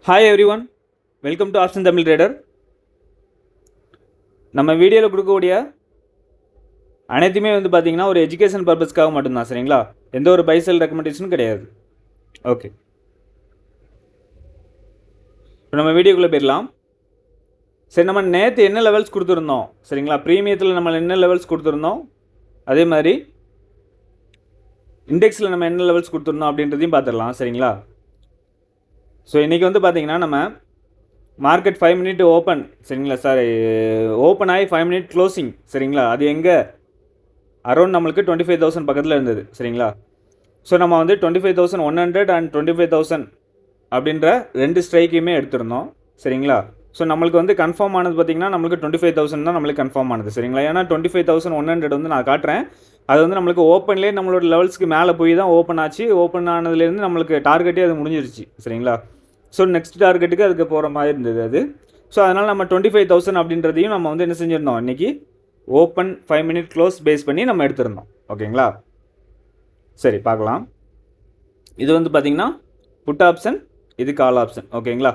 Hi every one, welcome to option Tamil trader. நம்ம வீடியோவில் கொடுக்கக்கூடிய அனைத்துமே பார்த்தீங்கன்னா ஒரு எஜுகேஷன் பர்பஸ்க்காக மட்டும்தான். சரிங்களா? எந்த ஒரு பைசல் ரெக்கமெண்டேஷனும் கிடையாது. ஓகே, இப்போ நம்ம வீடியோக்குள்ளே போயிடலாம். சரி, நம்ம நேற்று என்ன லெவல்ஸ் கொடுத்துருந்தோம்? சரிங்களா? ப்ரீமியத்தில் நம்ம என்ன லெவல்ஸ் கொடுத்துருந்தோம், அதே மாதிரி இண்டெக்ஸில் நம்ம என்ன லெவல்ஸ் கொடுத்துருந்தோம் அப்படின்றதையும் பார்த்துடலாம். சரிங்களா? ஸோ இன்றைக்கி பார்த்தீங்கன்னா நம்ம மார்க்கெட் 5 மினிட் ஓப்பன். சரிங்களா? சாரி, ஓப்பன் ஆகி 5 மினிட் க்ளோசிங். சரிங்களா? அது எங்கே அரௌண்ட் நம்மளுக்கு 25,000 பக்கத்தில் இருந்தது. சரிங்களா? ஸோ நம்ம 25,100 அண்ட் 25,000 அப்படின்ற ரெண்டு ஸ்ட்ரைக்கையுமே எடுத்திருந்தோம். சரிங்களா? ஸோ நம்மளுக்கு கன்ஃபார்ம் ஆனது பார்த்திங்கன்னா நம்மளுக்கு 25,000 தான் நம்மளுக்கு கன்ஃபார்ம் ஆனது. சரிங்களா? ஏன்னா 25,100 நான் காட்டுறேன். அது நம்மளுக்கு ஓப்பன்லேயே நம்மளோட லெவல்ஸ்க்கு மேலே போய் தான் ஓப்பன் ஆச்சு. ஓப்பன் ஆனதுலேருந்து நம்மளுக்கு டார்கெட்டே அது முடிஞ்சிருச்சு. சரிங்களா? ஸோ நெக்ஸ்ட் டார்கெட்டுக்கு அதுக்கு போகிற மாதிரி இருந்தது அது. ஸோ அதனால் நம்ம 25,000 அப்படின்றதையும் நம்ம என்ன செஞ்சுருந்தோம், இன்றைக்கி ஓப்பன் 5 மினிட் க்ளோஸ் பேஸ் பண்ணி நம்ம எடுத்திருந்தோம். ஓகேங்களா? சரி, பார்க்கலாம். இது பார்த்திங்கன்னா புட் ஆப்ஷன், இது கால் ஆப்ஷன். ஓகேங்களா?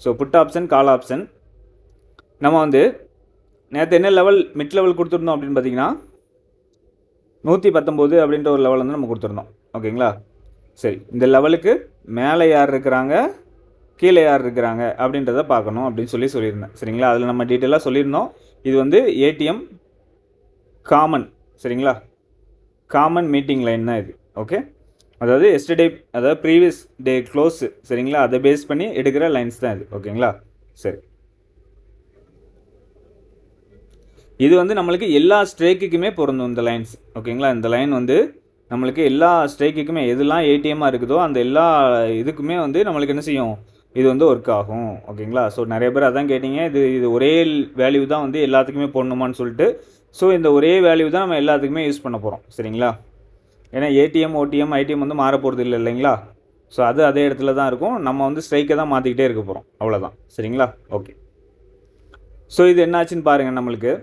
So put option, call option. நம்ம நேற்று என்ன லெவல் மிட் லெவல் கொடுத்துருந்தோம் அப்படின்னு பார்த்திங்கன்னா 119 அப்படின்ற ஒரு லெவல் நம்ம கொடுத்துருந்தோம். ஓகேங்களா? சரி, இந்த லெவலுக்கு மேலே யார் இருக்கிறாங்க, கீழே யார் இருக்கிறாங்க அப்படின்றத பார்க்கணும் அப்படின்னு சொல்லியிருந்தேன். சரிங்களா? அதில் நம்ம டீட்டெயிலாக சொல்லியிருந்தோம். இது ஏடிஎம் காமன். சரிங்களா? காமன் மீட்டிங் லைன் தான் இது. ஓகே, அதாவது எஸ்டர்டே, அதாவது ப்ரீவியஸ் டே க்ளோஸ். சரிங்களா? அதை பேஸ் பண்ணி எடுக்கிற லைன்ஸ் தான் இது. ஓகேங்களா? சரி, இது நம்மளுக்கு எல்லா ஸ்ட்ரைக்குக்குமே பொருந்தும் இந்த லைன்ஸ். ஓகேங்களா? இந்த லைன் நம்மளுக்கு எல்லா ஸ்ட்ரைக்குக்குமே எதெல்லாம் ஏடிஎம்மாக இருக்குதோ அந்த எல்லா இதுக்குமே நம்மளுக்கு என்ன செய்யும், இது ஒர்க் ஆகும். ஓகேங்களா? ஸோ நிறைய பேர் அதான் கேட்டிங்க, இது ஒரே வேல்யூ தான் எல்லாத்துக்குமே போடணுமான்னு சொல்லிட்டு. ஸோ இந்த ஒரே வேல்யூ தான் நம்ம எல்லாத்துக்குமே யூஸ் பண்ண போகிறோம். சரிங்களா? ஏன்னா ஏடிஎம், ஓடிஎம், ஐடிஎம் மாற போகிறது இல்லை இல்லைங்களா? ஸோ அது அதே இடத்துல தான் இருக்கும். நம்ம ஸ்ட்ரைக்கை தான் மாற்றிக்கிட்டே இருக்க போகிறோம், அவ்வளோதான். சரிங்களா? ஓகே, ஸோ இது என்னாச்சுன்னு பாருங்கள். நம்மளுக்கு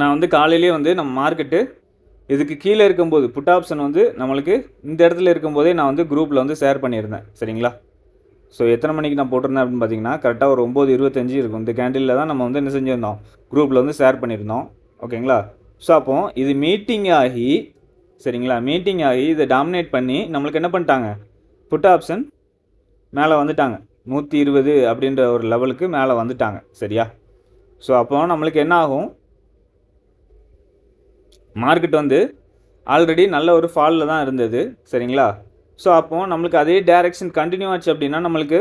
நான் காலையிலேயே நம்ம மார்க்கெட்டு இதுக்கு கீழே இருக்கும்போது புட் ஆப்ஷன் நம்மளுக்கு இந்த இடத்துல இருக்கும்போதே நான் குரூப்பில் ஷேர் பண்ணியிருந்தேன். சரிங்களா? ஸோ எத்தனை மணிக்கு நான் போட்டிருந்தேன் அப்படின்னு பார்த்தீங்கன்னா கரெக்டாக ஒரு 9:25 இருக்கும். இந்த கேண்டிலில் தான் நம்ம என்ன செஞ்சுருந்தோம், குரூப்பில் ஷேர் பண்ணியிருந்தோம். ஓகேங்களா? ஸோ அப்போது இது மீட்டிங் ஆகி, சரிங்களா, மீட்டிங் ஆகி இதை டாமினேட் பண்ணி நம்மளுக்கு என்ன பண்ணிட்டாங்க, புட் ஆப்ஷன் மேலே வந்துட்டாங்க. 120 அப்படின்ற ஒரு லெவலுக்கு மேலே வந்துட்டாங்க. சரியா? ஸோ அப்போ நம்மளுக்கு என்ன ஆகும், மார்க்கெட் ஆல்ரெடி நல்ல ஒரு ஃபாலில் தான் இருந்தது. சரிங்களா? ஸோ அப்போது நம்மளுக்கு அதே டேரெக்ஷன் கண்டினியூ ஆச்சு அப்படின்னா நம்மளுக்கு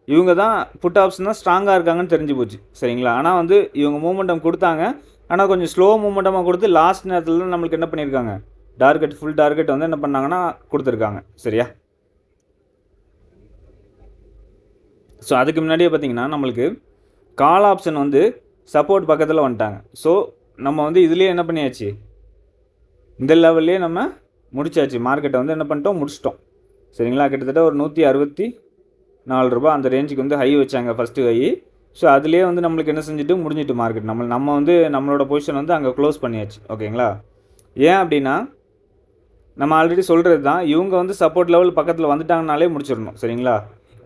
இவங்க தான் புட் ஆப்ஷன் தான் ஸ்ட்ராங்காக இருக்காங்கன்னு தெரிஞ்சு போச்சு. சரிங்களா? ஆனால் இவங்க மூமெண்டம் கொடுத்தாங்க. ஆனால் கொஞ்சம் ஸ்லோ மூமெண்டமாக கொடுத்து லாஸ்ட் நேரத்தில் தான் நம்மளுக்கு என்ன பண்ணியிருக்காங்க, டார்கெட், ஃபுல் டார்கெட் என்ன பண்ணாங்கன்னா கொடுத்துருக்காங்க. சரியா? ஸோ அதுக்கு முன்னாடியே பார்த்திங்கன்னா நம்மளுக்கு கால் ஆப்ஷன் சப்போர்ட் பக்கத்தில் வந்துட்டாங்க. ஸோ நம்ம இதுலேயே என்ன பண்ணியாச்சு, இந்த லெவல்லே நம்ம முடிச்சாச்சு. மார்க்கெட்டை என்ன பண்ணிட்டோம், முடிச்சிட்டோம். சரிங்களா? கிட்டத்தட்ட ஒரு 164 ரூபா அந்த ரேஞ்சுக்கு ஹை வச்சாங்க, ஃபஸ்ட்டு ஹை. ஸோ அதுலேயே நம்மளுக்கு என்ன செஞ்சுட்டு முடிஞ்சிட்டு மார்க்கெட். நம்ம நம்மளோட பொசிஷன் அங்கே க்ளோஸ் பண்ணியாச்சு. ஓகேங்களா? ஏன் அப்படின்னா நம்ம ஆல்ரெடி சொல்கிறது தான், இவங்க சப்போர்ட் லெவல் பக்கத்தில் வந்துட்டாங்கனாலே முடிச்சிடணும். சரிங்களா?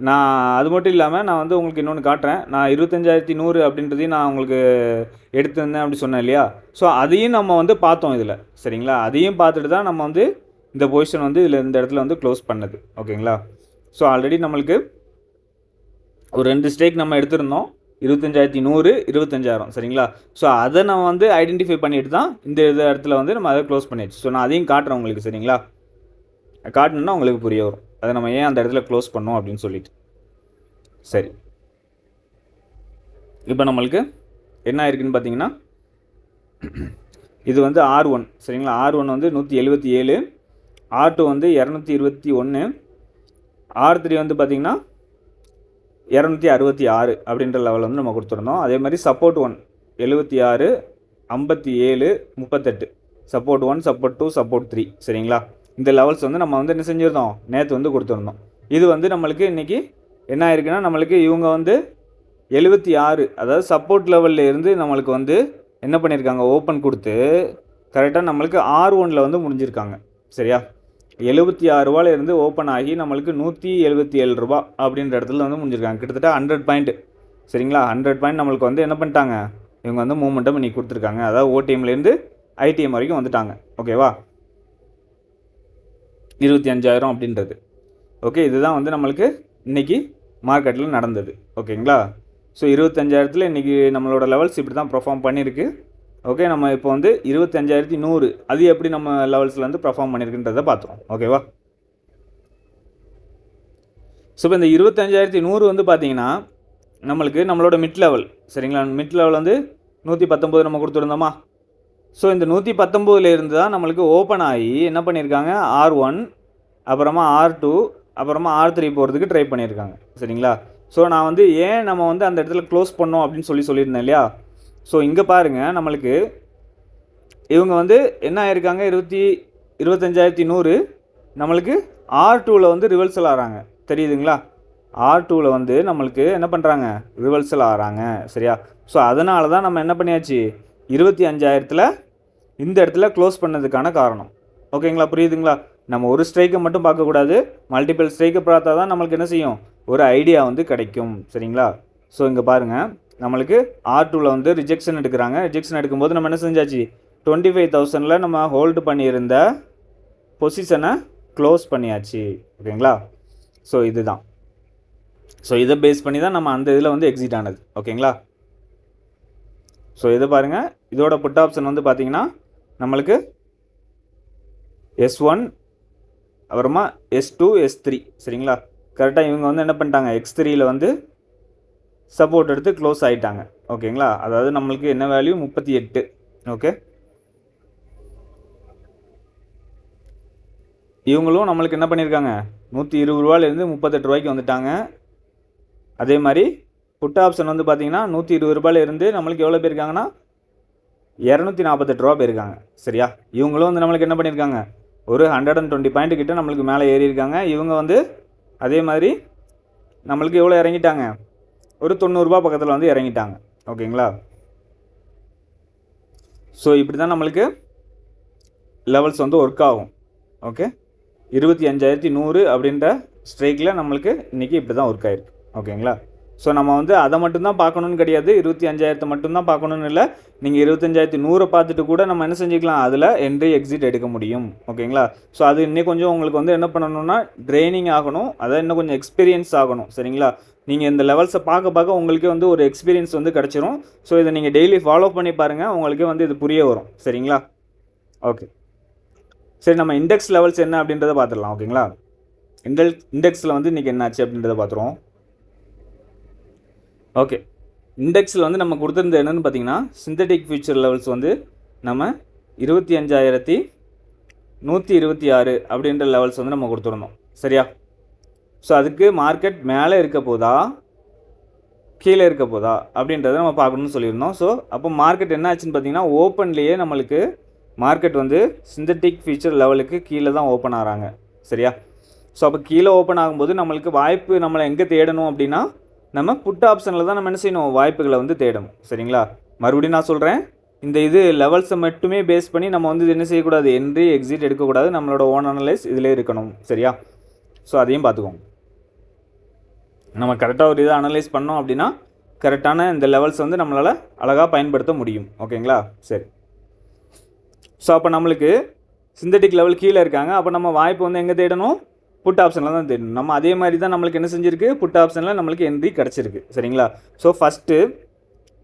நான் அது மட்டும் இல்லாமல் நான் உங்களுக்கு இன்னொன்று காட்டுறேன். நான் 25,100 அப்படின்றதையும் நான் உங்களுக்கு எடுத்துருந்தேன் அப்படி சொன்னேன் இல்லையா? ஸோ அதையும் நம்ம பார்த்தோம் இதில். சரிங்களா? அதையும் பார்த்துட்டு தான் நம்ம இந்த பொசிஷன் இதில் இந்த இடத்துல க்ளோஸ் பண்ணது. ஓகேங்களா? ஸோ ஆல்ரெடி நம்மளுக்கு ஒரு 2 ஸ்டேக் நம்ம எடுத்திருந்தோம், 25,100, 25,000. சரிங்களா? ஸோ அதை நம்ம ஐடென்டிஃபை பண்ணிட்டு தான் இந்த இடத்துல நம்ம அதை க்ளோஸ் பண்ணியாச்சு. ஸோ நான் அதையும் காட்டுறேன் உங்களுக்கு. சரிங்களா? காட்டணுன்னா உங்களுக்கு புரிய வரும், அதை நம்ம ஏன் அந்த இடத்துல க்ளோஸ் பண்ணோம் அப்படின்னு சொல்லிட்டு. சரி, இப்போ நம்மளுக்கு என்ன ஆயிருக்குன்னு பார்த்தீங்கன்னா இது R1. சரிங்களா? R1 177, R2 221, R3 பார்த்திங்கன்னா 266 அப்படின்ற லெவலில் நம்ம கொடுத்துருந்தோம். அதே மாதிரி சப்போர்ட் 1 76, 57, 38. Support 1, support 2, support 3. சரிங்களா? இந்த லெவல்ஸ் நம்ம என்ன செஞ்சுருந்தோம், நேற்று கொடுத்துருந்தோம். இது நம்மளுக்கு இன்றைக்கி என்ன ஆயிருக்குன்னா நம்மளுக்கு இவங்க 76, அதாவது சப்போர்ட் லெவலில் இருந்து நம்மளுக்கு என்ன பண்ணியிருக்காங்க, ஓப்பன் கொடுத்து கரெக்டாக நம்மளுக்கு R1 முடிஞ்சிருக்காங்க. சரியா? 76 இருந்து ஓப்பன் ஆகி நம்மளுக்கு 177 ரூபா அப்படின்ற இடத்துல வந்து முடிஞ்சிருக்காங்க. கிட்டத்தட்ட 100 பாயிண்ட். சரிங்களா, 100 பாயிண்ட் நம்மளுக்கு வந்து என்ன பண்ணிட்டாங்க, இவங்க வந்து மூமெண்டம் இன்னைக்கு கொடுத்துருக்காங்க. அதாவது ஓடிஎம்லேருந்து ஐடிஎம் வரைக்கும் வந்துட்டாங்க. ஓகேவா, 25,000 அப்படின்றது. ஓகே, இதுதான் வந்து நம்மளுக்கு இன்றைக்கி மார்க்கெட்டில் நடந்தது. ஓகேங்களா, ஸோ 25,000 இன்றைக்கி நம்மளோட லெவல்ஸ் இப்படி தான் பர்ஃபார்ம் பண்ணியிருக்கு. ஓகே, நம்ம இப்போ வந்து 25,100 அது எப்படி நம்ம லெவல்ஸில் வந்து பர்ஃபார்ம் பண்ணியிருக்குன்றதை பார்த்துருவோம். ஓகேவா, ஸோ இப்போ இந்த 25,100 வந்து பார்த்தீங்கன்னா நம்மளுக்கு நம்மளோட மிட் லெவல். சரிங்களா, மிட் லெவல் வந்து 119 நம்ம கொடுத்துருந்தோமா. ஸோ இந்த 119 இருந்து தான் நம்மளுக்கு ஓப்பன் ஆகி என்ன பண்ணியிருக்காங்க, R1 அப்புறமா R2 அப்புறமா R3 போகிறதுக்கு ட்ரை பண்ணியிருக்காங்க. சரிங்களா, ஸோ நான் வந்து ஏன் நம்ம வந்து அந்த இடத்துல க்ளோஸ் பண்ணோம் அப்படின்னு சொல்லியிருந்தேன் இல்லையா. ஸோ இங்கே பாருங்கள், நம்மளுக்கு இவங்க வந்து என்ன ஆயிருக்காங்க, 25,100 நம்மளுக்கு R2வில் வந்து ரிவர்சல் ஆகிறாங்க. தெரியுதுங்களா, R2வில் வந்து நம்மளுக்கு என்ன பண்ணுறாங்க, ரிவர்சல் ஆகிறாங்க. சரியா, ஸோ அதனால தான் நம்ம என்ன பண்ணியாச்சு 25,000 இந்த இடத்துல க்ளோஸ் பண்ணதுக்கான காரணம். ஓகேங்களா, புரியுதுங்களா. நம்ம ஒரு ஸ்ட்ரைக்கை மட்டும் பார்க்கக்கூடாது, மல்டிபிள் ஸ்ட்ரைக்கை பார்த்தா தான் நம்மளுக்கு என்ன செய்யும், ஒரு ஐடியா வந்து கிடைக்கும். சரிங்களா, ஸோ இங்கே பாருங்கள், நம்மளுக்கு R2வில் வந்து ரிஜெக்ஷன் எடுக்கிறாங்க. ரிஜெக்ஷன் எடுக்கும்போது நம்ம என்ன செஞ்சாச்சு, 25,000 நம்ம ஹோல்டு பண்ணியிருந்த பொசிஷனை க்ளோஸ் பண்ணியாச்சு. ஓகேங்களா, ஸோ இதுதான். ஸோ இதை பேஸ் பண்ணி தான் நம்ம அந்த இதில் வந்து எக்ஸிட் ஆனது. ஓகேங்களா, ஸோ இதை பாருங்கள், இதோட புட் ஆப்ஷன் வந்து பார்த்தீங்கன்னா நம்மளுக்கு S1 அப்புறமா S2 S3. சரிங்களா, கரெக்டாக இவங்க வந்து என்ன பண்ணிட்டாங்க, X3யில் வந்து சப்போர்ட் எடுத்து க்ளோஸ் ஆகிட்டாங்க. ஓகேங்களா, அதாவது நம்மளுக்கு என்ன வேல்யூ 38. ஓகே, இவங்களும் நம்மளுக்கு என்ன பண்ணியிருக்காங்க, 120 ரூபாயிலேருந்து 38 ரூபாய்க்கு வந்துட்டாங்க. அதே மாதிரி புட் ஆப்ஷன் வந்து பார்த்தீங்கன்னா 120 ரூபாயிலிருந்து நம்மளுக்கு எவ்வளோ போயிருக்காங்கன்னா 248 ரூபா போயிருக்காங்க. சரியா, இவங்களும் வந்து நம்மளுக்கு என்ன பண்ணியிருக்காங்க, ஒரு 120 பாயிண்ட் கிட்ட நம்மளுக்கு மேலே ஏறி இருக்காங்க. இவங்க வந்து அதே மாதிரி நம்மளுக்கு எவ்வளோ இறங்கிட்டாங்க, ஒரு 90 ரூபா பக்கத்தில் வந்து இறங்கிட்டாங்க. ஓகேங்களா, ஸோ இப்படி தான் நம்மளுக்கு லெவல்ஸ் வந்து ஒர்க் ஆகும். ஓகே, 25,100 அப்படின்ற ஸ்ட்ரைக்கில் நம்மளுக்கு இன்றைக்கி இப்படி தான் ஒர்க் ஆகிருக்கு. ஓகேங்களா, ஸோ நம்ம வந்து அதை மட்டும்தான் பார்க்கணுன்னு கிடையாது, 25,000 மட்டும்தான் பார்க்கணுன்னு இல்லை. நீங்கள் 25,100 பார்த்துட்டு கூட நம்ம என்ன செஞ்சுக்கலாம், அதில் என்ட்ரி எக்ஸிட் எடுக்க முடியும். ஓகேங்களா, ஸோ அது இன்னும் கொஞ்சம் உங்களுக்கு வந்து என்ன பண்ணணும்னா ட்ரைனிங் ஆகணும், அதை இன்னும் கொஞ்சம் எக்ஸ்பீரியன்ஸ் ஆகணும். சரிங்களா, நீங்கள் இந்த லெவல்ஸை பார்க்க உங்களுக்கே வந்து ஒரு எக்ஸ்பீரியன்ஸ் வந்து கிடச்சிரும். ஸோ இதை நீங்கள் டெய்லி ஃபாலோ பண்ணி பாருங்கள், உங்களுக்கே வந்து இது புரிய வரும். சரிங்களா, ஓகே, சரி, நம்ம இண்டெக்ஸ் லெவல்ஸ் என்ன அப்படின்றத பார்த்துடலாம். ஓகேங்களா, இண்டெக்ஸில் வந்து இன்றைக்கி என்ன ஆச்சு அப்படின்றத பார்த்துருவோம். ஓகே, இண்டெக்ஸில் வந்து நம்ம கொடுத்துருந்த என்னென்னு பார்த்தீங்கன்னா சிந்தட்டிக் ஃபியூச்சர் லெவல்ஸ் வந்து நம்ம 25,126 அப்படின்ற லெவல்ஸ் வந்து நம்ம கொடுத்துருந்தோம். சரியா, ஸோ அதுக்கு மார்க்கெட் மேலே இருக்க போதா கீழே இருக்க போதா அப்படின்றத நம்ம பார்க்கணும்னு சொல்லியிருந்தோம். ஸோ அப்போ மார்க்கெட் என்ன ஆச்சுன்னு பார்த்தீங்கன்னா ஓப்பன்லேயே நம்மளுக்கு மார்க்கெட் வந்து சிந்தட்டிக் ஃபியூச்சர் லெவலுக்கு கீழே தான் ஓப்பன் ஆகிறாங்க. சரியா, ஸோ அப்போ கீழே ஓப்பன் ஆகும்போது நம்மளுக்கு வாய்ப்பு நம்மளை எங்கே தேடணும் அப்படின்னா நம்ம புட் ஆப்ஷனில் தான் நம்ம என்ன செய்யணும், வாய்ப்புகளை வந்து தேடணும். சரிங்களா, மறுபடியும் நான் சொல்கிறேன், இந்த இது லெவல்ஸை மட்டுமே பேஸ் பண்ணி நம்ம வந்து என்ன செய்யக்கூடாது, என்ட்ரி எக்ஸிட் எடுக்கக்கூடாது, நம்மளோட ஓன் அனலைஸ் இதிலே இருக்கணும். சரியா, ஸோ அதையும் பார்த்துக்கோங்க. நம்ம கரெக்டாக ஒரு இதை அனலைஸ் பண்ணோம் அப்படின்னா கரெக்டான இந்த லெவல்ஸ் வந்து நம்மளால் அழகாக பயன்படுத்த முடியும். ஓகேங்களா, சரி, ஸோ அப்போ நம்மளுக்கு சிந்தட்டிக் லெவல் கீழே இருக்காங்க. அப்போ நம்ம வாய்ப்பு வந்து எங்கே தேடணும், புட் ஆப்ஷனில் தான் தேடணும். நம்ம அதே மாதிரி தான் நம்மளுக்கு என்ன செஞ்சுருக்கு, புட் ஆப்ஷனில் நம்மளுக்கு என்ட்ரி கிடச்சிருக்கு. சரிங்களா, ஸோ ஃபஸ்ட்டு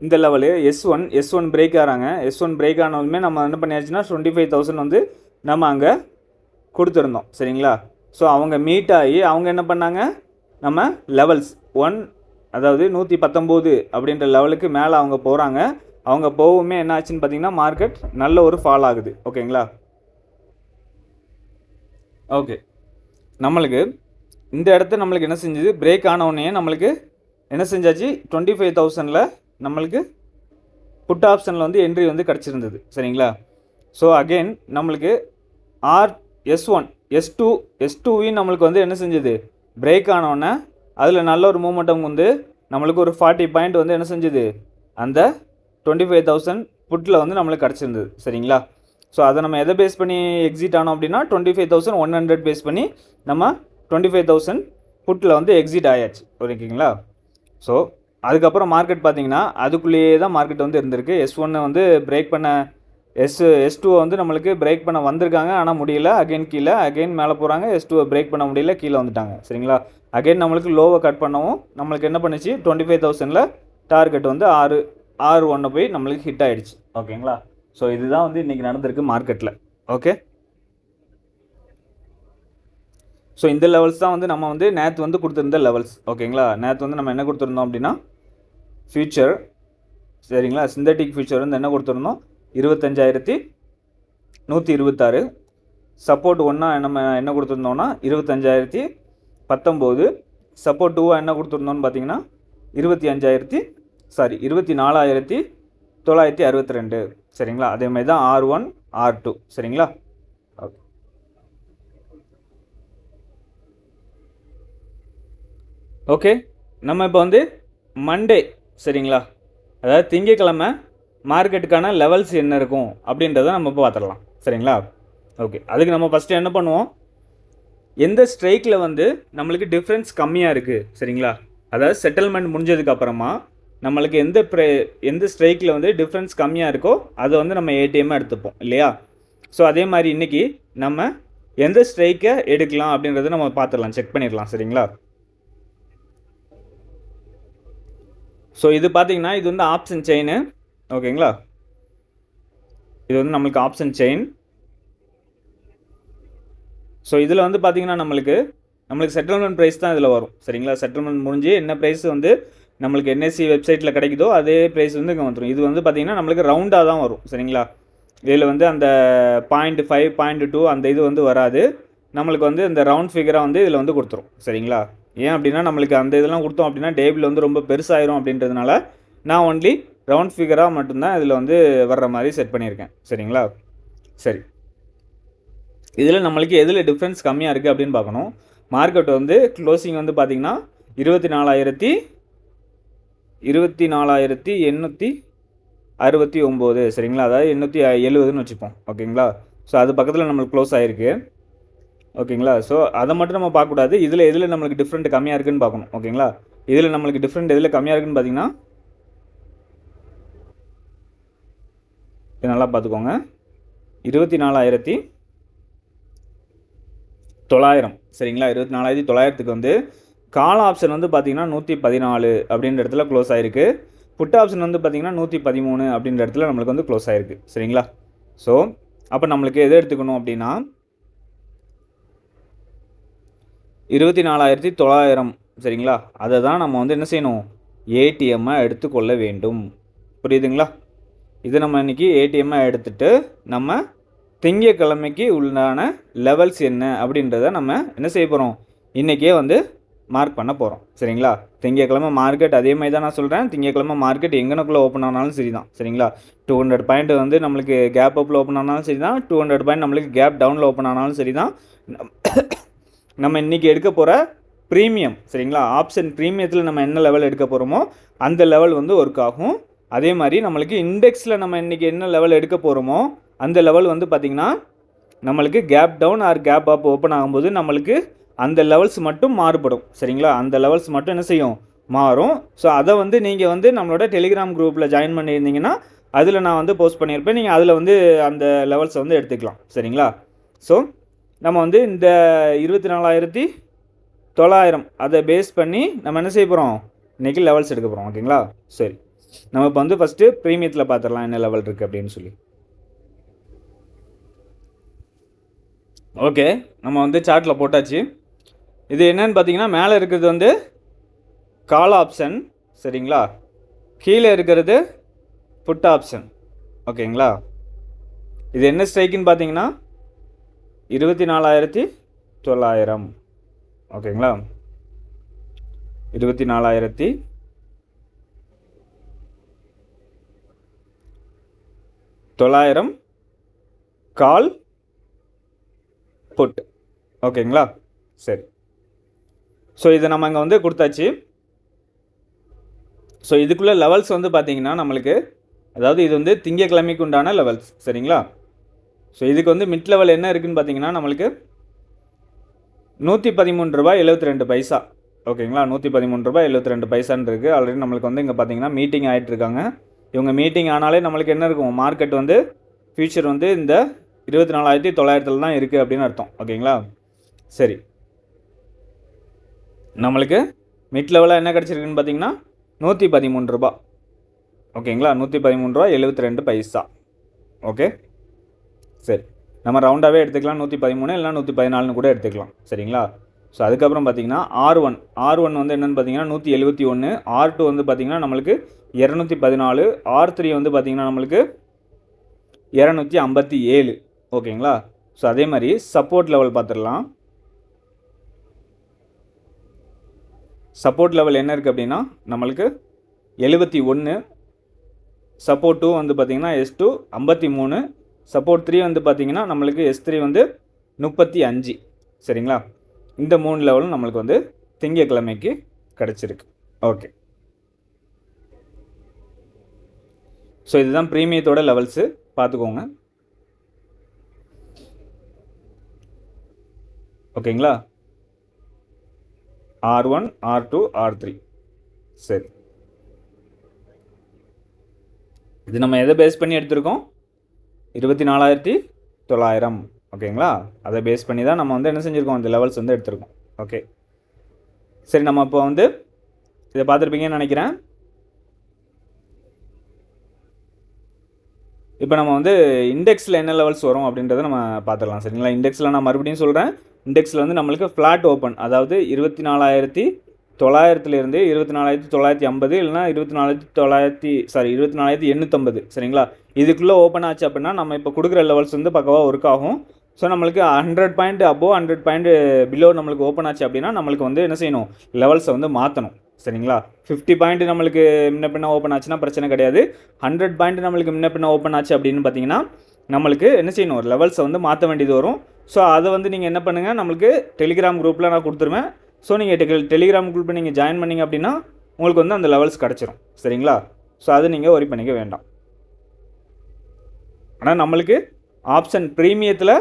இந்த லெவலு S1 பிரேக் ஆகிறாங்க. S1 பிரேக் ஆனாலுமே நம்ம என்ன பண்ணியாச்சுன்னா 25,000 வந்து நம்ம அங்கே கொடுத்துருந்தோம். சரிங்களா, ஸோ அவங்க மீட் ஆகி அவங்க என்ன பண்ணாங்க, நம்ம லெவல்ஸ் 1 அதாவது 119 அப்படின்ற லெவலுக்கு மேலே அவங்க போகிறாங்க. அவங்க போகவுமே என்ன ஆச்சுன்னு பார்த்தீங்கன்னா மார்க்கெட் நல்ல ஒரு ஃபால் ஆகுது. ஓகேங்களா, ஓகே, நம்மளுக்கு இந்த இடத்த நம்மளுக்கு என்ன செஞ்சது, பிரேக் ஆனவுடனே நம்மளுக்கு என்ன செஞ்சாச்சு 25,000 நம்மளுக்கு புட் ஆப்ஷனில் வந்து என்ட்ரி வந்து கிடச்சிருந்தது. சரிங்களா, ஸோ அகெயின் நம்மளுக்கு S1 S2 நம்மளுக்கு வந்து என்ன செஞ்சது, பிரேக் ஆனவுடனே அதில் நல்ல ஒரு மூமெண்டம் வந்து நம்மளுக்கு ஒரு 40 பாயிண்ட் வந்து என்ன செஞ்சது, அந்த 25,000 புட்டில் வந்து நம்மளுக்கு கிடச்சிருந்தது. சரிங்களா, ஸோ அதை நம்ம எதை பேஸ் பண்ணி எக்ஸிட் ஆனோம் அப்படின்னா 25,100 பேஸ் பண்ணி நம்ம 25,000 புட்டில் வந்து எக்ஸிட் ஆயாச்சு. ஓகேங்களா? ஸோ அதுக்கப்புறம் மார்க்கெட் பார்த்தீங்கன்னா அதுக்குள்ளேயே தான் மார்க்கெட் வந்து இருந்திருக்கு. S1 வந்து பிரேக் பண்ண S2 வந்து நம்மளுக்கு பிரேக் பண்ண வந்திருக்காங்க, ஆனால் முடியல. அகைன் கீழே, அகைன் மேலே போகிறாங்க. S2 பிரேக் பண்ண முடியல, கீழே வந்துட்டாங்க. சரிங்களா? அகைன் நம்மளுக்கு லோவை கட் பண்ணவும் நம்மளுக்கு என்ன பண்ணுச்சு, 25,000 டார்கெட் வந்து R1 போய் நம்மளுக்கு ஹிட் ஆகிடுச்சு. ஓகேங்களா? ஸோ இதுதான் வந்து இன்றைக்கி நடந்திருக்கு மார்க்கெட்டில். ஓகே, ஸோ இந்த லெவல்ஸ் தான் வந்து நம்ம வந்து நேற்று வந்து கொடுத்துருந்த லெவல்ஸ். ஓகேங்களா? நேற்று வந்து நம்ம என்ன கொடுத்துருந்தோம் அப்படின்னா ஃபியூச்சர், சரிங்களா, சிந்தட்டிக் ஃபியூச்சர் வந்து என்ன கொடுத்துருந்தோம், 25,126. சப்போர்ட் 1 நம்ம என்ன கொடுத்துருந்தோம்னா 25,019. சப்போர்ட் 2 என்ன கொடுத்துருந்தோம்னு பார்த்தீங்கன்னா 24,962. சரிங்களா? அதேமாதிரி தான் R1 R2. சரிங்களா? ஓகே, ஓகே, நம்ம இப்போ வந்து மண்டே, சரிங்களா, அதாவது திங்கக்கிழமை மார்க்கெட்டுக்கான லெவல்ஸ் என்ன இருக்கும் அப்படின்றத நம்ம இப்போ பார்த்துடலாம். சரிங்களா? ஓகே, அதுக்கு நம்ம ஃபஸ்ட்டு என்ன பண்ணுவோம், எந்த ஸ்ட்ரைக்கில் வந்து நம்மளுக்கு டிஃப்ரென்ஸ் கம்மியாக இருக்குது, சரிங்களா, அதாவது செட்டில்மெண்ட் முடிஞ்சதுக்கப்புறமா நம்மளுக்கு எந்த ஸ்ட்ரைக்கில் வந்து டிஃப்ரென்ஸ் கம்மியாக இருக்கோ அதை வந்து நம்ம ஏடிஎம்மாக எடுத்துப்போம் இல்லையா? ஸோ அதே மாதிரி இன்றைக்கி நம்ம எந்த ஸ்ட்ரைக்கை எடுக்கலாம் அப்படின்றத நம்ம பார்த்துடலாம், செக் பண்ணிடலாம். சரிங்களா? ஸோ இது பார்த்தீங்கன்னா இது வந்து ஆப்ஷன் செயின். ஓகேங்களா? இது வந்து நம்மளுக்கு ஆப்ஷன் செயின். ஸோ இதில் வந்து பார்த்தீங்கன்னா நம்மளுக்கு செட்டில்மெண்ட் ப்ரைஸ் தான் இதில் வரும். சரிங்களா? செட்டில்மெண்ட் முடிஞ்சு என்ன ப்ரைஸ் வந்து நம்மளுக்கு என்எஸ்சி வெப்சைட்டில் கிடைக்குதோ அதே ப்ரைஸ் வந்து இங்கே வந்துடும். இது வந்து பார்த்திங்கன்னா நம்மளுக்கு ரவுண்டாக தான் வரும். சரிங்களா? இதில் வந்து அந்த 0.5 0.2 அந்த இது வந்து வராது. நம்மளுக்கு வந்து இந்த ரவுண்ட் ஃபிகராக வந்து இதில் வந்து கொடுத்துரும். சரிங்களா? ஏன் அப்படின்னா நம்மளுக்கு அந்த இதெல்லாம் கொடுத்தோம் அப்படின்னா டேபிள் வந்து ரொம்ப பெருசாயிரும் அப்படின்றதுனால நான் ஒன்லி ரவுண்ட் ஃபிகராக மட்டும்தான் இதில் வந்து வர்ற மாதிரி செட் பண்ணியிருக்கேன். சரிங்களா? சரி, இதில் நம்மளுக்கு எதில் டிஃப்ரென்ஸ் கம்மியாக இருக்குது அப்படின்னு பார்க்கணும். மார்க்கெட் வந்து க்ளோசிங் வந்து பார்த்திங்கன்னா 24,869. சரிங்களா? அதாவது 870ன்னு வச்சுப்போம். ஓகேங்களா? ஸோ அது பக்கத்தில் நம்மளுக்கு க்ளோஸ் ஆகிருக்கு. ஓகேங்களா? ஸோ அதை மட்டும் நம்ம பார்க்கக்கூடாது, எதில் நம்மளுக்கு டிஃப்ரெண்ட் கம்மியாக இருக்குதுன்னு பார்க்கணும். ஓகேங்களா? இதில் நம்மளுக்கு டிஃப்ரெண்ட் எதில் கம்மியாக இருக்குதுன்னு பார்த்தீங்கன்னா நல்லா பார்த்துக்கோங்க, 24,900. சரிங்களா? 24,900க்கு வந்து கால் ஆப்ஷன் வந்து பார்த்திங்கன்னா 114 அப்படின்ற இடத்துல க்ளோஸ் ஆகிருக்கு. புட் ஆப்ஷன் வந்து பார்த்திங்கன்னா 113 அப்படின்ற இடத்துல நம்மளுக்கு வந்து க்ளோஸ் ஆகிருக்கு. சரிங்களா? ஸோ அப்போ நம்மளுக்கு எது எடுத்துக்கணும் அப்படின்னா 24,900. சரிங்களா? அதை தான் நம்ம வந்து என்ன செய்யணும், ஏடிஎம்மை எடுத்துக்கொள்ள வேண்டும். புரியுதுங்களா? இது நம்ம இன்றைக்கி ஏடிஎம்மாக எடுத்துகிட்டு நம்ம திங்கக்கிழமைக்கு உள்ளான லெவல்ஸ் என்ன அப்படின்றத நம்ம என்ன செய்ய போகிறோம், இன்றைக்கே வந்து மார்க் பண்ண போகிறோம். சரிங்களா? திங்கக்கிழமை மார்க்கெட் அதே மாதிரி தான் நான் சொல்கிறேன். திங்கக்கிழமை மார்க்கெட் எங்கனக்குள்ளே ஓப்பன் ஆனாலும் சரி தான். சரிங்களா? 200 பாயிண்ட் வந்து நம்மளுக்கு கேப் அப்பில் ஓப்பன் ஆனாலும் சரி தான், 200 பாயிண்ட் நம்மளுக்கு கேப் டவுனில் ஓப்பன் ஆனாலும் சரி தான். நம்ம இன்றைக்கி எடுக்க போகிற ப்ரீமியம், சரிங்களா, ஆப்ஷன் ப்ரீமியத்தில் நம்ம என்ன லெவல் எடுக்க போகிறோமோ அந்த லெவல் வந்து ஒர்க் ஆகும். அதே மாதிரி நம்மளுக்கு இண்டெக்ஸில் நம்ம இன்றைக்கி என்ன லெவல் எடுக்க போகிறோமோ அந்த லெவல் வந்து பார்த்திங்கன்னா நம்மளுக்கு gap down or gap up open ஆகும்போது நம்மளுக்கு அந்த லெவல்ஸ் மட்டும் மாறுபடும். சரிங்களா? அந்த லெவல்ஸ் மட்டும் என்ன செய்யும், மாறும். ஸோ அதை வந்து நீங்கள் வந்து நம்மளோட டெலிகிராம் குரூப்பில் ஜாயின் பண்ணியிருந்தீங்கன்னா அதில் நான் வந்து போஸ்ட் பண்ணியிருப்பேன். நீங்கள் அதில் வந்து அந்த லெவல்ஸை வந்து எடுத்துக்கலாம். சரிங்களா? ஸோ நம்ம வந்து இந்த 24,900 அதை பேஸ் பண்ணி நம்ம என்ன செய்ய போகிறோம், இன்றைக்கி லெவல்ஸ் எடுக்க போகிறோம். ஓகேங்களா? சரி, நம்ம இப்போ வந்து ஃபஸ்ட்டு ப்ரீமியத்தில் பார்த்துடலாம் என்ன லெவல் இருக்குது அப்படின்னு சொல்லி. ஓகே, நம்ம வந்து சார்ட்டில் போட்டாச்சு. இது என்னன்னு பார்த்தீங்கன்னா மேலே இருக்கிறது வந்து கால் ஆப்ஷன். சரிங்களா? கீழே இருக்கிறது புட் ஆப்ஷன். ஓகேங்களா? இது என்ன ஸ்ட்ரைக்குன்னு பார்த்தீங்கன்னா 24,900. ஓகேங்களா? 24,900 கால் புட். ஓகேங்களா? சரி, ஸோ இதை நம்ம இங்கே வந்து கொடுத்தாச்சு. ஸோ இதுக்குள்ளே லெவல்ஸ் வந்து பார்த்திங்கன்னா நம்மளுக்கு, அதாவது இது வந்து திங்கக்கிழமைக்கு உண்டான லெவல்ஸ். சரிங்களா? ஸோ இதுக்கு வந்து மிட் லெவல் என்ன இருக்குதுன்னு பார்த்தீங்கன்னா நம்மளுக்கு ₹113.72. ஓகேங்களா, ₹113.72 இருக்குது. ஆல்ரெடி நம்மளுக்கு வந்து இங்கே பார்த்தீங்கன்னா மீட்டிங் ஆகிட்டுருக்காங்க. இவங்க மீட்டிங் ஆனாலே நம்மளுக்கு என்ன இருக்கும், மார்க்கெட் வந்து ஃபியூச்சர் வந்து இந்த 24,900 தான் இருக்குது அப்படின்னு அர்த்தம். ஓகேங்களா, சரி. நம்மளுக்கு மிட் லெவலாக என்ன கிடச்சிருக்குன்னு பார்த்தீங்கன்னா ₹113. ஓகேங்களா, ₹113.72. ஓகே, சரி. நம்ம ரவுண்டாகவே எடுத்துக்கலாம், 113 இல்லைனா 114 கூட எடுத்துக்கலாம். சரிங்களா, ஸோ அதுக்கப்புறம் பார்த்தீங்கன்னா R1 வந்து என்னென்னு பார்த்தீங்கன்னா 171, R2 வந்து பார்த்தீங்கன்னா நம்மளுக்கு 214, R3 வந்து பார்த்தீங்கன்னா நம்மளுக்கு 257. ஓகேங்களா, ஸோ அதே மாதிரி சப்போர்ட் லெவல் பார்த்துடலாம். சப்போர்ட் லெவல் என்ன இருக்குது அப்படின்னா நம்மளுக்கு 71, சப்போர்ட் 2 வந்து பார்த்திங்கன்னா S2 53, சப்போர்ட் 3 வந்து பார்த்திங்கன்னா நம்மளுக்கு S3 வந்து 35. சரிங்களா, இந்த 3 லெவலும் நம்மளுக்கு வந்து திங்கட்கிழமைக்கு கிடச்சிருக்கு. ஓகே, ஸோ இதுதான் ப்ரீமியத்தோட லெவல்ஸு, பார்த்துக்கோங்க. ஓகேங்களா, R1, R2, R3. சரி, இது நம்ம எதை பேஸ் பண்ணி எடுத்திருக்கோம், 24,900. ஓகேங்களா, அதை பேஸ் பண்ணி தான் நம்ம வந்து என்ன செஞ்சுருக்கோம், இந்த லெவல்ஸ் வந்து எடுத்திருக்கோம். ஓகே, சரி. நம்ம இப்போ வந்து இதை பார்த்துருப்பீங்கன்னு நினைக்கிறேன். இப்போ நம்ம வந்து இண்டெக்ஸில் என்ன லெவல்ஸ் வரும் அப்படின்றத நம்ம பார்த்துடலாம். சரிங்களா, இண்டெக்ஸில் நான் மறுபடியும் சொல்கிறேன், இண்டெக்ஸில் வந்து நம்மளுக்கு ஃப்ளாட் ஓப்பன், அதாவது 24,900 24,950 இல்லைனா 24,850. சரிங்களா, இதுக்குள்ளே ஓப்பன் ஆச்சு அப்படின்னா நம்ம இப்போ கொடுக்குற லெவல்ஸ் வந்து பக்கவாக ஒர்க் ஆகும். ஸோ நம்மளுக்கு 100 பாயிண்ட் அபோவ் 100 பாயிண்ட் பிலோ நம்மளுக்கு ஓப்பன் ஆச்சு அப்படின்னா நம்மளுக்கு வந்து என்ன செய்யணும், லெவல்ஸை வந்து மாற்றணும். சரிங்களா, 50 பாயிண்ட் நம்மளுக்கு முன்ன பின்ன ஓப்பன் ஆச்சுன்னா பிரச்சனை கிடையாது. 100 பாயிண்ட் நம்மளுக்கு முன்ன பின்ன ஓப்பன் ஆச்சு அப்படின்னு பார்த்தீங்கன்னா நம்மளுக்கு என்ன செய்யணும், ஒரு லெவல்ஸை வந்து மாற்ற வேண்டியது வரும். ஸோ அதை வந்து நீங்கள் என்ன பண்ணுங்கள், நம்மளுக்கு டெலிகிராம் குரூப்பில் நான் கொடுத்துருவேன். ஸோ நீங்கள் டெலிகிராம் குரூப்பில் நீங்கள் ஜாயின் பண்ணிங்க அப்படின்னா உங்களுக்கு வந்து அந்த லெவல்ஸ் கிடச்சிரும். சரிங்களா, ஸோ அது நீங்கள் ஒரி பண்ணிக்க வேண்டாம். ஆனால் நம்மளுக்கு ஆப்ஷன் ப்ரீமியத்தில்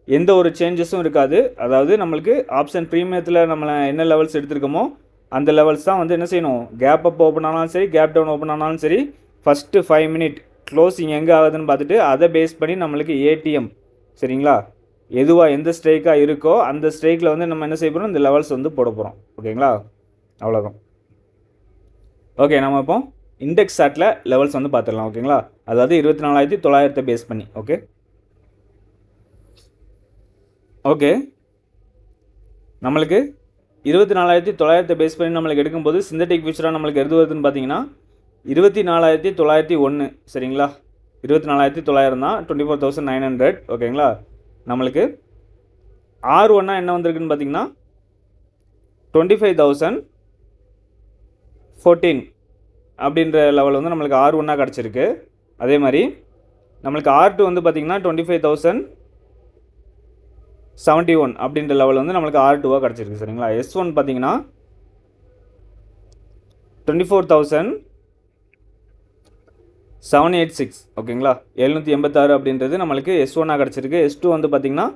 எந்த ஒரு சேஞ்சஸும் இருக்காது. அதாவது நம்மளுக்கு ஆப்ஷன் ப்ரீமியத்தில் நம்ம என்ன லெவல்ஸ் எடுத்துருக்கோமோ அந்த லெவல்ஸ் தான் வந்து என்ன செய்யணும், கேப் அப் ஓப்பன் ஆனாலும் சரி, கேப் டவுன் ஓப்பன் ஆனாலும் சரி, ஃபஸ்ட்டு 5 மினிட் க்ளோசிங் எங்கே ஆகுதுன்னு பார்த்துட்டு அதை பேஸ் பண்ணி நம்மளுக்கு ஏடிஎம், சரிங்களா, எதுவாக எந்த ஸ்ட்ரைக்காக இருக்கோ அந்த ஸ்ட்ரைக்கில் வந்து நம்ம என்ன செய்ய போகிறோம், இந்த லெவல்ஸ் வந்து போட போகிறோம். ஓகேங்களா, அவ்வளோதான். ஓகே, நம்ம இப்போ இண்டெக்ஸ் சார்ட்டில் லெவல்ஸ் வந்து பார்த்துடலாம். ஓகேங்களா, அதாவது 24,900 பேஸ் பண்ணி. ஓகே, ஓகே, நம்மளுக்கு 24,900 பேஸ் பண்ணி நம்மளுக்கு எடுக்கும்போது சிந்தட்டிக் ஃபியூச்சராக நம்மளுக்கு எது வருதுன்னு பார்த்தீங்கன்னா 24,901. சரிங்களா, 24,900 தான், 24,900. ஓகேங்களா, நம்மளுக்கு R1 என்ன வந்திருக்குன்னு பார்த்தீங்கன்னா 25,014 அப்படின்ற லெவல் வந்து நம்மளுக்கு R1 கிடச்சிருக்கு. அதே மாதிரி நம்மளுக்கு R2 வந்து பார்த்திங்கன்னா 25,071 அப்படின்ற லெவல் வந்து நம்மளுக்கு R2 கிடச்சிருக்கு. சரிங்களா, S1 பார்த்திங்கன்னா 24,786. ஓகேங்களா, 786 அப்படின்றது நம்மளுக்கு S1 கிடச்சிருக்கு. S2 வந்து பார்த்திங்கன்னா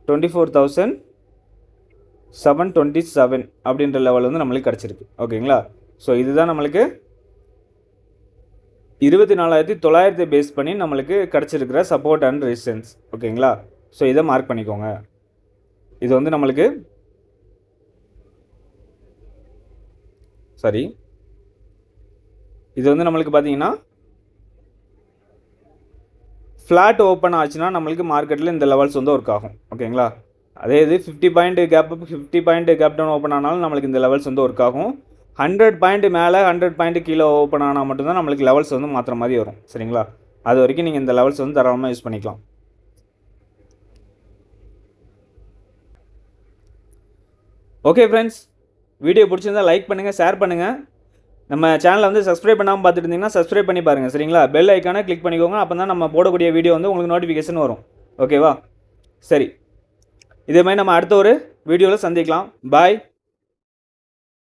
24,727 அப்படின்ற லெவல் வந்து நம்மளுக்கு கிடச்சிருக்கு. ஓகேங்களா, ஸோ இதுதான் நம்மளுக்கு 24,900 பேஸ் பண்ணி நம்மளுக்கு கிடச்சிருக்கிற சப்போர்ட் அண்ட் ரெசிஸ்டன்ஸ். ஓகேங்களா, ஸோ இதை மார்க் பண்ணிக்கோங்க. இது வந்து நம்மளுக்கு இது வந்து நம்மளுக்கு பார்த்தீங்கன்னா ஃப்ளாட் ஓப்பன் ஆச்சுன்னா நம்மளுக்கு மார்க்கெட்டில் இந்த லெவல்ஸ் வந்து ஒர்க் ஆகும். ஓகேங்களா, அதே இது 50 point gap up 50 point gap down open ஆனாலும் நம்மளுக்கு இந்த லெவல்ஸ் வந்து ஒர்க் ஆகும். 100 பாயிண்ட் மேலே 100 பாயிண்ட் கீழே ஓப்பன் ஆனால் மட்டும்தான் நம்மளுக்கு லெவல்ஸ் வந்து மாற்றுற மாதிரி வரும். சரிங்களா, அது வரைக்கும் நீங்கள் இந்த லெவல்ஸ் வந்து தாராளமாக யூஸ் பண்ணிக்கலாம். ஓகே ஃப்ரெண்ட்ஸ், வீடியோ பிடிச்சிருந்தால் லைக் பண்ணுங்கள், ஷேர் பண்ணுங்கள். நம்ம சேனலை வந்து சப்ஸ்கிரைப் பண்ணாமல் பார்த்துட்டு இருந்தீங்கன்னா சப்ஸ்கிரைப் பண்ணி பாருங்கள். சரிங்களா, பெல் ஐக்கானை கிளிக் பண்ணிக்கோங்க. அப்போ தான் நம்ம போடக்கூடிய வீடியோ வந்து உங்களுக்கு நோட்டிஃபிகேஷன் வரும். ஓகேவா, சரி. இதே மாதிரி நம்ம அடுத்த ஒரு வீடியோவில் சந்திக்கலாம். பாய்.